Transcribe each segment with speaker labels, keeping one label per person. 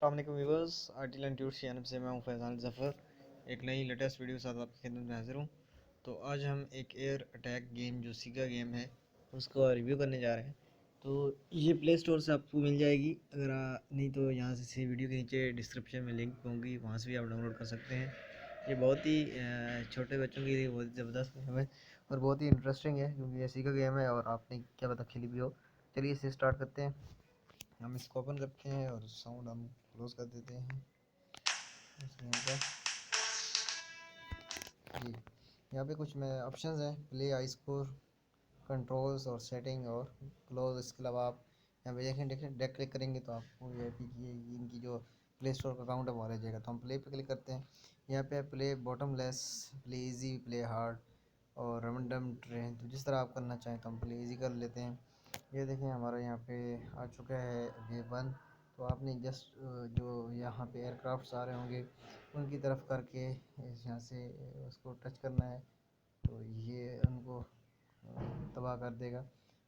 Speaker 1: अस्सलाम viewers, आर्टिल and tuts channel से मैं हूं फैज़ान ज़फ़र। एक नई लेटेस्ट वीडियो के साथ आपकी खिदमत में हाज़िर हूं। तो आज हम एक एयर अटैक गेम जो सीगा गेम है उसको रिव्यू करने जा रहे हैं। तो ये प्ले स्टोर से आपको मिल जाएगी, अगर नहीं तो यहाँ से वीडियो के नीचे डिस्क्रिप्शन में लिंक होंगी, वहाँ से भी आप डाउनलोड कर सकते हैं। ये बहुत ही छोटे बच्चों के लिए बहुत ही ज़बरदस्त गेम है और बहुत ही इंटरेस्टिंग है, क्योंकि ये सीगा गेम है और आपने क्या पता खेली भी हो। चलिए इसे स्टार्ट करते हैं। हम इसको ओपन करते हैं और साउंड हम क्लोज कर देते हैं। जी, यहाँ पे कुछ मैं ऑप्शंस हैं, प्ले आई स्कोर, कंट्रोल्स और सेटिंग और क्लोज। इसके अलावा आप यहाँ पे देखें डेक क्लिक करेंगे तो आपको ये इनकी जो प्ले स्टोर का अकाउंट है वो आ जाएगा। तो हम प्ले पे क्लिक करते हैं। यहाँ पे play bottomless, play easy, play hard और रैंडम ट्रेन। तो जिस तरह आप करना चाहें तो हम प्ले इजी कर लेते हैं। ये देखें हमारा यहाँ पे आ चुका है वेव 1। तो आपने जस्ट जो यहाँ पे एयरक्राफ्ट आ रहे होंगे उनकी तरफ करके यहाँ से उसको टच करना है, तो ये उनको तबाह कर देगा।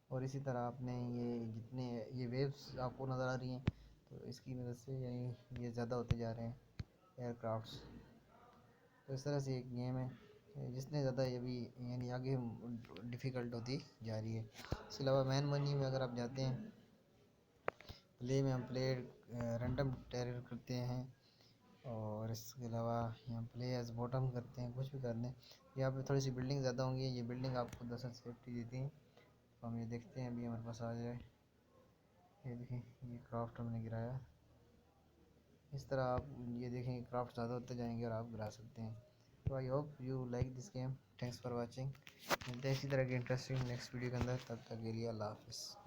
Speaker 1: और इसी तरह आपने ये जितने ये वेव्स आपको नज़र आ रही हैं, तो इसकी मदद से यानी ये ज़्यादा होते जा रहे हैं एयरक्राफ्ट्स। तो इस तरह से एक गेम है जिसने ज़्यादा ये भी यानी आगे डिफ़िकल्ट होती जा रही है। इसके अलावा मैन मनी में अगर आप जाते हैं, प्ले में हम प्ले रैंडम टेरर करते हैं और इसके अलावा यहाँ प्ले एज बॉटम करते हैं, कुछ भी कर दें। यहाँ पे थोड़ी सी बिल्डिंग ज़्यादा होंगी, ये बिल्डिंग आपको 10 सेफ्टी देती हैं। तो हम ये देखते हैं अभी हमारे पास आ जाए। ये देखें, ये क्राफ्ट हमने गिराया। इस तरह आप ये देखें क्राफ्ट ज़्यादा होते जाएंगे और आप गिरा सकते हैं। तो I hope you like this game. Thanks for watching. मिलते हैं इसी तरह के इंटरेस्टिंग नेक्स्ट वीडियो के अंदर। तब तक के लिए अल्लाह हाफ़िज़।